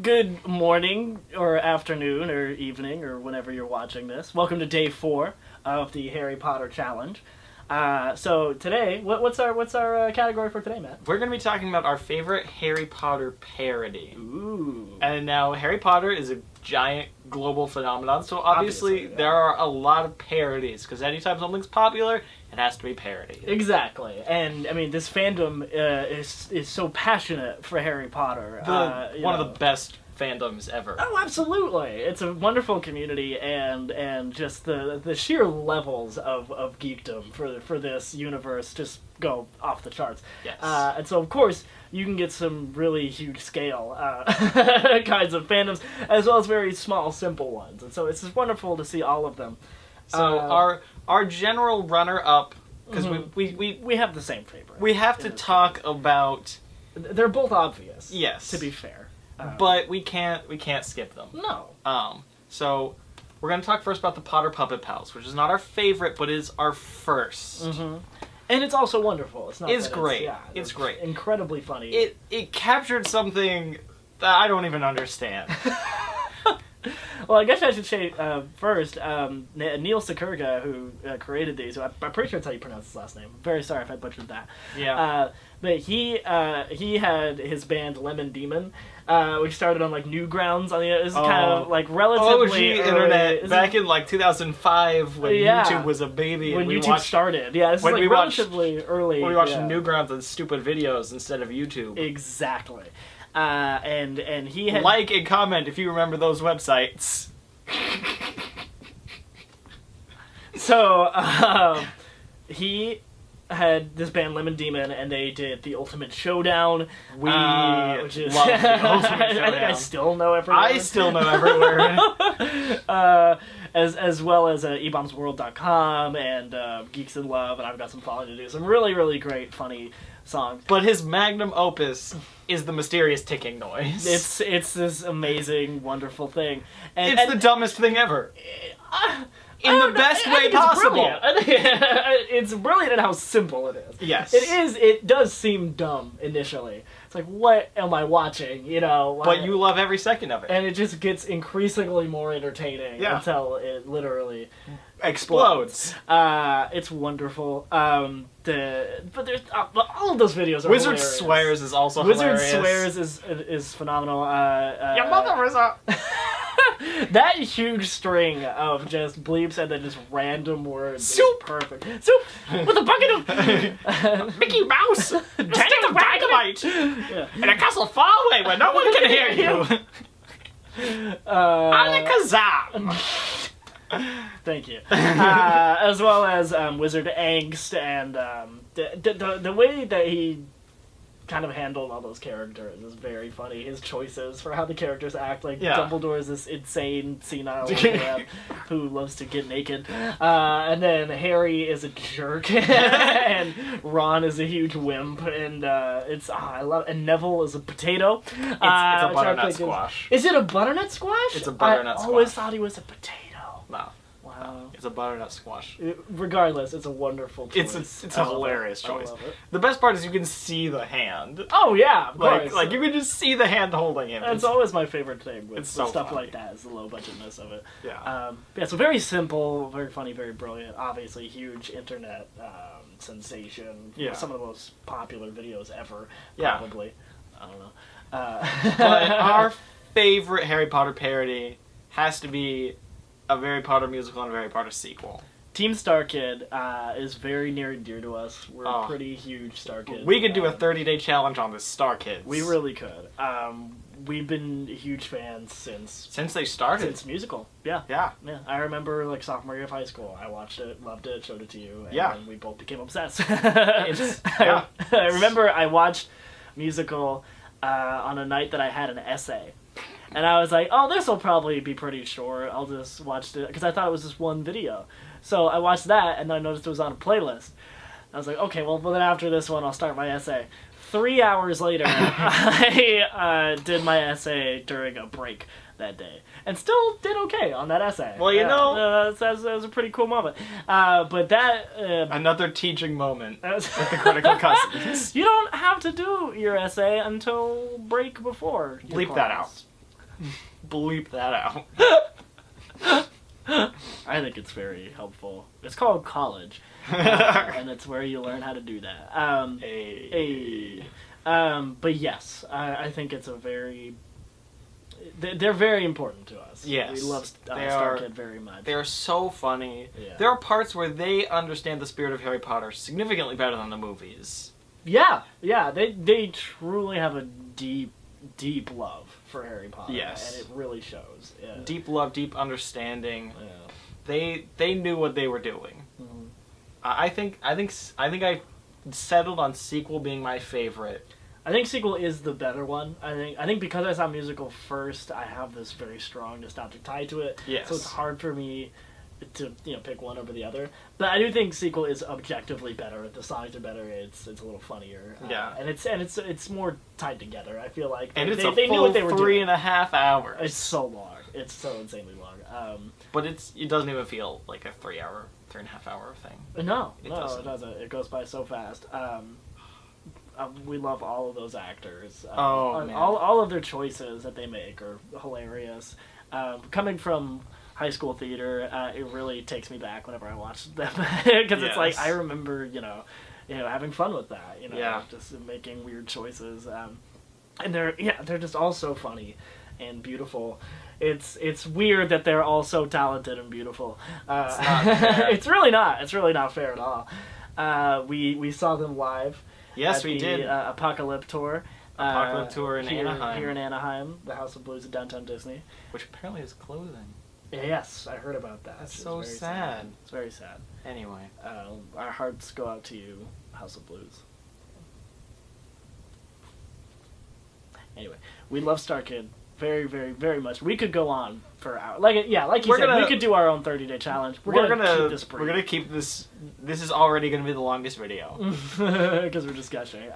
Good morning, or afternoon, or evening, or whenever you're watching this. Welcome to day 4 of the Harry Potter challenge. So today, what's our category for today, Matt? We're going to be talking about our favorite Harry Potter parody. Ooh. And now, Harry Potter is a giant global phenomenon, so obviously yeah. there are a lot of parodies, because anytime something's popular, it has to be parodied. Exactly. And, I mean, this fandom is so passionate for Harry Potter. One of the best fandoms ever. Oh, absolutely! It's a wonderful community, and just the sheer levels of geekdom for this universe just go off the charts. Yes. And so, of course, you can get some really huge scale kinds of fandoms, as well as very small, simple ones. And so it's just wonderful to see all of them. So our general runner-up, because we have the same favorite. We have to talk about... They're both obvious. Yes. To be fair. But we can't skip them. No. So we're going to talk first about the Potter Puppet Pals, which is not our favorite, but is our first. Mm-hmm. And it's also wonderful. It's great. It's great. Incredibly funny. It captured something that I don't even understand. Well, I guess I should say first, Neil Sekurga, who created these, I'm pretty sure that's how you pronounce his last name. Very sorry if I butchered that. Yeah. But he had his band Lemon Demon, which started on like Newgrounds. I mean, it was kind of like relatively OG internet back in like 2005 when YouTube was a baby. When YouTube started, yeah, this is like relatively early. When we watched Newgrounds and stupid videos instead of YouTube. Exactly. And he had... Like and comment if you remember those websites. So, he had this band Lemon Demon, and they did the Ultimate Showdown. We which is love the Ultimate Showdown. I think I still know every word. I still know every word. As well as eBombsWorld.com and Geeks in Love, and I've Got Some Falling to Do. Some really, really great, funny songs. But his magnum opus is the mysterious ticking noise. It's this amazing, wonderful thing. And, it's the dumbest thing ever. In the best way possible. It's brilliant in how simple it is. Yes. It does seem dumb initially. It's like, what am I watching? You know. But you love every second of it. And it just gets increasingly more entertaining until it literally explodes. It's wonderful. But there's all of those videos are Wizard hilarious. Swears is also Wizard hilarious. Swears is phenomenal. Your mother is a... That huge string of just bleeps and then just random words Soup! Is perfect. Soup! With a bucket of... Mickey Mouse! Tank of dynamite! In a castle far away where no one can hear you! Alakazam! Thank you. As well as Wizard Angst and the way that he kind of handled all those characters is very funny. His choices for how the characters act, like Dumbledore is this insane, senile old man who loves to get naked, and then Harry is a jerk, and Ron is a huge wimp, and I love. And Neville is a potato. It's a butternut squash. Is it a butternut squash? It's a butternut squash. I always thought he was a potato. No. Wow. It's a butternut squash. Regardless, it's a wonderful choice. It's a hilarious choice. I love it. The best part is you can see the hand. Oh yeah, of course. Like you can just see the hand holding him. That's always my favorite thing with so stuff funny. like that, is the low budgetness of it. Yeah. So very simple, very funny, very brilliant. Obviously, huge internet sensation. Yeah. Some of the most popular videos ever, probably. I don't know. But our favorite Harry Potter parody has to be a Harry Potter musical and a Harry Potter sequel. Team Star Kid is very near and dear to us. We're pretty huge Star Kids. We could do a 30-day challenge on this Star Kids. We really could. We've been huge fans since they started. Since musical. Yeah. I remember like sophomore year of high school. I watched it, loved it, showed it to you, and we both became obsessed. I remember I watched musical on a night that I had an essay. And I was like, oh, this will probably be pretty short. I'll just watch it. Because I thought it was just one video. So I watched that, and then I noticed it was on a playlist. I was like, okay, well then after this one, I'll start my essay. 3 hours later, I did my essay during a break that day. And still did okay on that essay. Well, you know... that was a pretty cool moment. But that... another teaching moment with the Critical Cousins. You don't have to do your essay until break before. Bleep that out. Bleep that out. I think it's very helpful. It's called college, and it's where you learn how to do that. But yes, I think it's a very... They're very important to us. Yes. We love Star Kid very much. They're so funny. Yeah. There are parts where they understand the spirit of Harry Potter significantly better than the movies. Yeah. They truly have a deep love for Harry Potter. Yes. And it really shows. Yeah. Deep love, deep understanding. Yeah. They knew what they were doing. Mm-hmm. I think I settled on sequel being my favorite. I think sequel is the better one. I think because I saw musical first, I have this very strong nostalgic tie to it. Yes. So it's hard for me to pick one over the other. But I do think sequel is objectively better. The songs are better. It's a little funnier. Yeah. And it's more tied together. I feel like and it's they a full knew what they were 3.5 hours. It's so long. It's so insanely long. But it doesn't even feel like a 3.5 hour thing. No, it doesn't. It goes by so fast. We love all of those actors. Man. All of their choices that they make are hilarious. Coming from high school theater, it really takes me back whenever I watch them because it's like I remember having fun with that. Just making weird choices. And they're just all so funny and beautiful. It's weird that they're all so talented and beautiful. It's not fair. It's really not. It's really not fair at all. We saw them live. Yes, we did. Apocalypse Tour. Apocalypse Tour in Anaheim. Here in Anaheim, the House of Blues at Downtown Disney. Which apparently is closing. Yes, I heard about that. That's so sad. It's very sad. Anyway. Our hearts go out to you, House of Blues. Anyway, we love Star Kid very, very, very much. We could go on for hours. Like you said, we could do our own 30-day challenge. We're gonna keep this brief. We're gonna keep this. This is already gonna be the longest video because we're just gushing.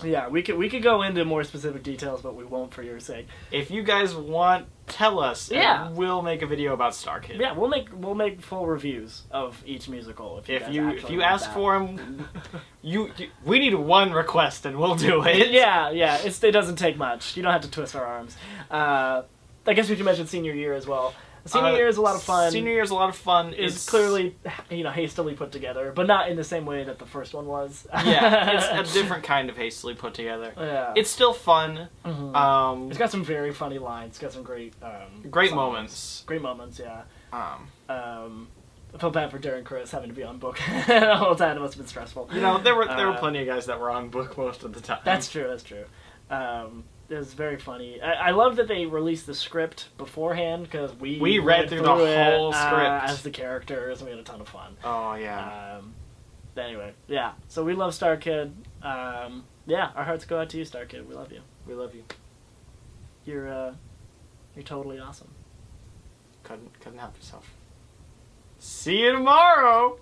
Yeah, we could go into more specific details, but we won't for your sake. If you guys want, tell us. And we'll make a video about Star Kid. Yeah, we'll make full reviews of each musical. If you ask for them, we need one request and we'll do it. Yeah, it doesn't take much. You don't have to twist our arms. I guess we should mention senior year as well. Senior year is a lot of fun. Senior year is a lot of fun. It's clearly, hastily put together, but not in the same way that the first one was. Yeah, it's a different kind of hastily put together. Yeah. It's still fun. Mm-hmm. It's got some very funny lines. It's got some great moments. Great moments, yeah. I felt bad for Darren Criss having to be on book the whole time. It must have been stressful. There were plenty of guys that were on book most of the time. That's true. It was very funny. I love that they released the script beforehand because we read through the whole script as the characters, and we had a ton of fun. Oh yeah. Anyway, yeah. So we love Star Kid. Our hearts go out to you, Star Kid. We love you. We love you. You're totally awesome. Couldn't help yourself. See you tomorrow.